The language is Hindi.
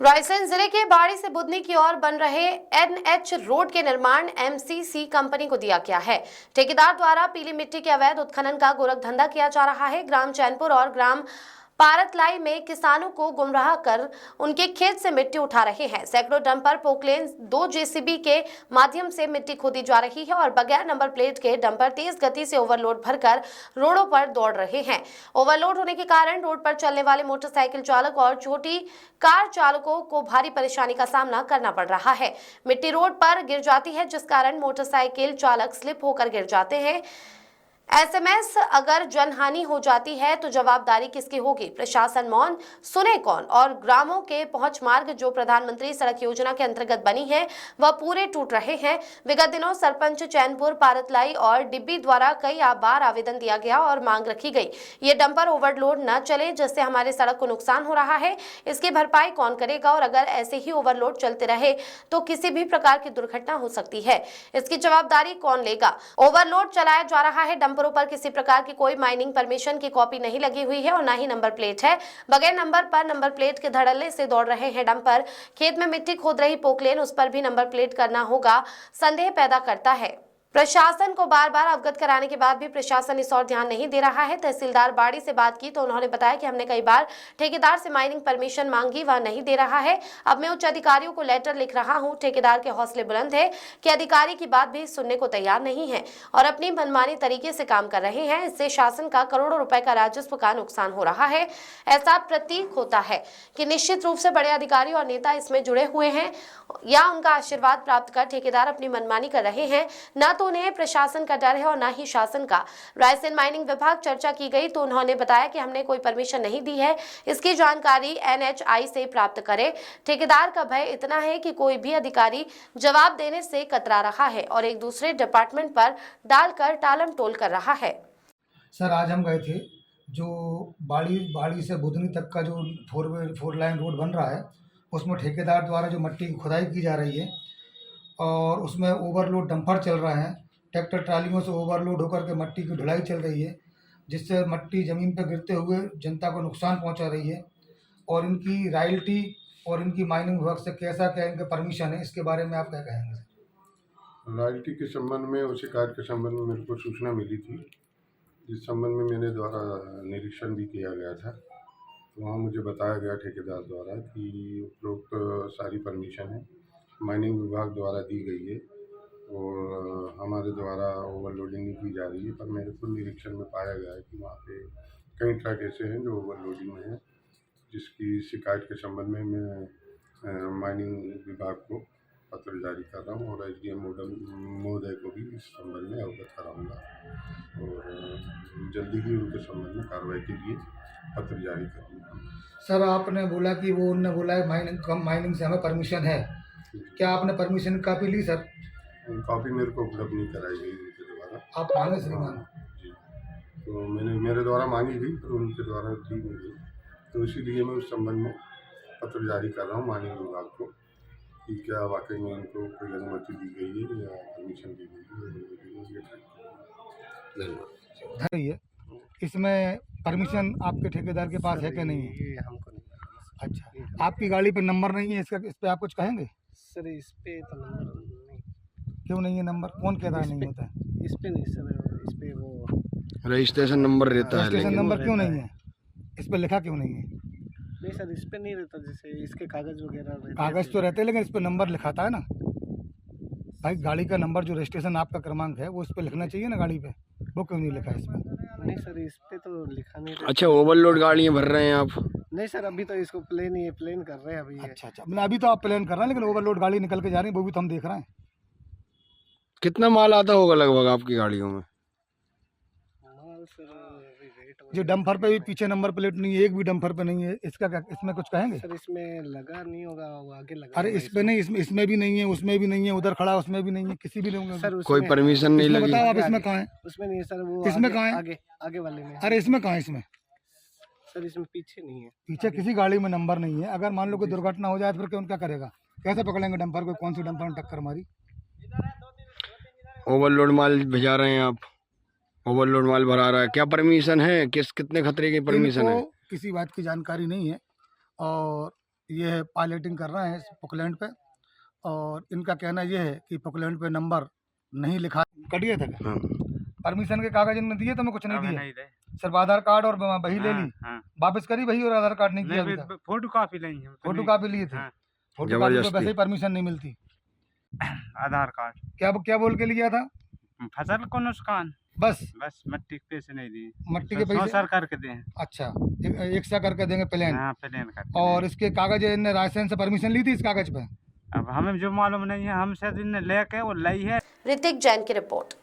रायसेन जिले के बाड़ी से बुधनी की ओर बन रहे एनएच रोड के निर्माण एमसीसी कंपनी को दिया गया है। ठेकेदार द्वारा पीली मिट्टी के अवैध उत्खनन का गोरखधंधा किया जा रहा है। ग्राम चैनपुर और ग्राम पारतलाई में किसानों को गुमराह कर उनके खेत से मिट्टी उठा रहे हैं। सैकड़ों डंपर पोकलेन 2 जेसीबी के माध्यम से मिट्टी खोदी जा रही है और बगैर नंबर प्लेट के डंपर तेज गति से ओवरलोड भरकर रोडों पर दौड़ रहे हैं। ओवरलोड होने के कारण रोड पर चलने वाले मोटरसाइकिल चालक और छोटी कार चालकों को भारी परेशानी का सामना करना पड़ रहा है। मिट्टी रोड पर गिर जाती है, जिस कारण मोटरसाइकिल चालक स्लिप होकर गिर जाते हैं। एसएमएस अगर जनहानि हो जाती है तो जवाबदारी किसकी होगी? प्रशासन मौन, सुने कौन? और ग्रामों के पहुंच मार्ग जो प्रधानमंत्री सड़क योजना के अंतर्गत बनी है वह पूरे टूट रहे हैं। विगत दिनों सरपंच चैनपुर, पारतलाई और डिब्बी द्वारा कई बार आवेदन दिया गया और मांग रखी गई, ये डंपर ओवरलोड न चले, जिससे हमारे सड़क को नुकसान हो रहा है। इसकी भरपाई कौन करेगा? और अगर ऐसे ही ओवरलोड चलते रहे तो किसी भी प्रकार की दुर्घटना हो सकती है, इसकी जवाबदारी कौन लेगा? ओवरलोड चलाया जा रहा है। डंपरों पर किसी प्रकार की कोई माइनिंग परमिशन की कॉपी नहीं लगी हुई है और ना ही नंबर प्लेट है। बगैर नंबर पर नंबर प्लेट के धड़ल्ले से दौड़ रहे हैं डंपर। खेत में मिट्टी खोद रही पोकलेन, उस पर भी नंबर प्लेट करना होगा, संदेह पैदा करता है। प्रशासन को बार बार अवगत कराने के बाद भी प्रशासन इस ओर ध्यान नहीं दे रहा है। तहसीलदार बाड़ी से बात की तो उन्होंने बताया कि हमने कई बार ठेकेदार से माइनिंग परमिशन मांगी, वह नहीं दे रहा है। अब मैं उच्च अधिकारियों को लेटर लिख रहा हूं। ठेकेदार के हौसले बुलंद है कि अधिकारी की बात भी सुनने को तैयार नहीं है और अपनी मनमानी तरीके से काम कर रहे हैं। इससे शासन का करोड़ों रुपए का राजस्व का नुकसान हो रहा है। ऐसा प्रतीक होता है कि निश्चित रूप से बड़े अधिकारी और नेता इसमें जुड़े हुए हैं या उनका आशीर्वाद प्राप्त कर ठेकेदार अपनी मनमानी कर रहे हैं। न तो उन्हें प्रशासन का डर है और न ही शासन का। रायसेन माइनिंग विभाग चर्चा की गई तो उन्होंने बताया कि हमने कोई परमिशन नहीं दी है, इसकी जानकारी एनएचआई से प्राप्त करें। ठेकेदार का भय इतना है कि कोई भी अधिकारी जवाब देने से कतरा रहा है और एक दूसरे डिपार्टमेंट पर डालकर टालम टोल कर रहा है। सर, आज हम गए थे जो बाड़ी से बुधनी तक का जो फोर लाइन रोड बन रहा है, उसमें ठेकेदार द्वारा जो मिट्टी की खुदाई की जा रही है और उसमें ओवरलोड डंपर चल रहे हैं। ट्रैक्टर ट्रालियों से ओवरलोड होकर के मिट्टी की ढुलाई चल रही है, जिससे मिट्टी ज़मीन पर गिरते हुए जनता को नुकसान पहुंचा रही है। और इनकी रॉयल्टी और इनकी माइनिंग विभाग से कैसा क्या इनका परमिशन है, इसके बारे में आप क्या कहेंगे? रॉयल्टी के संबंध में और शिकायत के संबंध में मेरे को सूचना मिली थी, जिस संबंध में मेरे द्वारा निरीक्षण भी किया गया था। तो वहाँ मुझे बताया गया ठेकेदार द्वारा कि उपरोक्त सारी परमिशन है, माइनिंग विभाग द्वारा दी गई है और हमारे द्वारा ओवरलोडिंग नहीं की जा रही है। पर मेरे को निरीक्षण में पाया गया है कि वहाँ पे कई ट्रक ऐसे हैं जो ओवरलोडिंग में है, जिसकी शिकायत के संबंध में मैं माइनिंग विभाग को पत्र जारी कर रहा हूँ और एसडीएम महोदय को भी इस संबंध में अवगत कराऊंगा और जल्दी ही उनके संबंध में कार्रवाई के लिए पत्र जारी करूँगा। सर, आपने बोला कि वो उनने बोला है माइनिंग से हमें परमिशन है, क्या आपने परमिशन की कॉपी ली? सर, कॉपी मेरे को उपलब्ध नहीं कराई गई उनके द्वारा। आप मांगे श्रीमान? जी, तो मैंने मेरे द्वारा मांगी गई पर उनके द्वारा दी नहीं गई, तो इसीलिए मैं उस संबंध में पत्र जारी कर रहा हूँ माइनिंग विभाग को कि क्या वाकई में इनको कोई अनुमति दी गई है या परमिशन दी गई है। इसमें परमिशन आपके ठेकेदार के पास है कि नहीं है? ये हमको नहीं पता। अच्छा, आपकी गाड़ी पे नंबर नहीं है, इस पे आप कुछ कहेंगे? सर, इस पे तो नंबर नहीं। क्यों नहीं है नंबर? कौन कहता है नहीं होता है? इस पे नहीं सर, इस पे वो रजिस्ट्रेशन नंबर रहता है, रजिस्ट्रेशन लेकिन नंबर क्यों नहीं है? इस पे लिखा क्यों नहीं है? नहीं सर, इस पे नहीं रहता। जैसे इसके कागज वगैरह रहते हैं। कागज तो रहते हैं लेकिन इस पे नंबर लिखाता है ना भाई। गाड़ी का नंबर जो रजिस्ट्रेशन आपका क्रमांक है वो इस पे लिखना चाहिए ना गाड़ी पे, वो क्यों नहीं लिखा है इसमें? नहीं सर, इस पे तो लिखा नहीं रहता। अच्छा, ओवरलोड गाड़ियाँ भर रहे हैं आप? नहीं सर, अभी तो इसको प्लेन ही प्लेन कर रहे हैं अभी ये। अच्छा, मतलब अभी तो आप प्लान कर रहे हैं लेकिन ओवरलोड गाड़ी निकल के जा रही है, वो भी तो हम देख रहे हैं। कितना माल आता होगा लगभग आपकी गाड़ियों में? माल सर अभी रेट जो डंपर पे भी पीछे नंबर प्लेट नहीं है, एक भी डंपर पे नहीं है, इसका क्या, इसमें कुछ कहेंगे? सर, इसमें लगा नहीं होगा, वो आगे लगा अरे होगा इस पे नहीं, इसमें भी नहीं है, उसमें भी नहीं है, उधर खड़ा उसमें भी नहीं है, किसी भी नहीं सर, है। कोई परमिशन नहीं इसमें लगी? बताओ आप, इसमें कहाँ है? उसमें नहीं है सर, वो इसमें कहाँ है? आगे आगे वाले में। अरे इसमें कहाँ है? इसमें सर, इसमें पीछे नहीं है। पीछे किसी गाड़ी में नंबर नहीं है। अगर मान लो कोई दुर्घटना हो जाए तो फिर कौन क्या करेगा? कैसे पकड़ेंगे डंपर को? कौन सी डंपर ने टक्कर मारी? ओवरलोड माल भिजा रहे हैं आप, ओवरलोड माल भरा रहा है, क्या परमिशन है? कितने खतरे की परमिशन है? किसी बात की जानकारी नहीं है और ये पायलटिंग कर रहे हैं इस पुकलैंड पे, और इनका कहना ये है कि पुकलैंड पे नंबर नहीं लिखा। कटिए था हाँ। परमिशन के कागज इनने दिए, तो मैं कुछ नहीं हमें दिए, नहीं दे। सिर्फ आधार कार्ड और वही ले ली, हाँ, वापस करी वही, और आधार कार्ड नहीं किया अभी नहीं, तक। फोटो कॉपी नहीं है, फोटो कापी लिए थे, हाँ। फोटो कापी पे जबरदस्ती। वैसे ही परमिशन नहीं मिलती। आधार कार्ड। क्या क्या बोल के लिया था? फसल को नुकसान, बस बस मट्टी के पैसे नहीं दिए, मट्टी के सौ पैसे। सर करके दे। अच्छा, एक सा करके देंगे प्लान। हाँ, प्लेन करके और दें। इसके कागज इनने रायसेन से परमिशन ली थी इस कागज पे? अब हमें जो मालूम नहीं है, हमसे जिनने लेके वो लाई है। ऋतिक जैन की रिपोर्ट।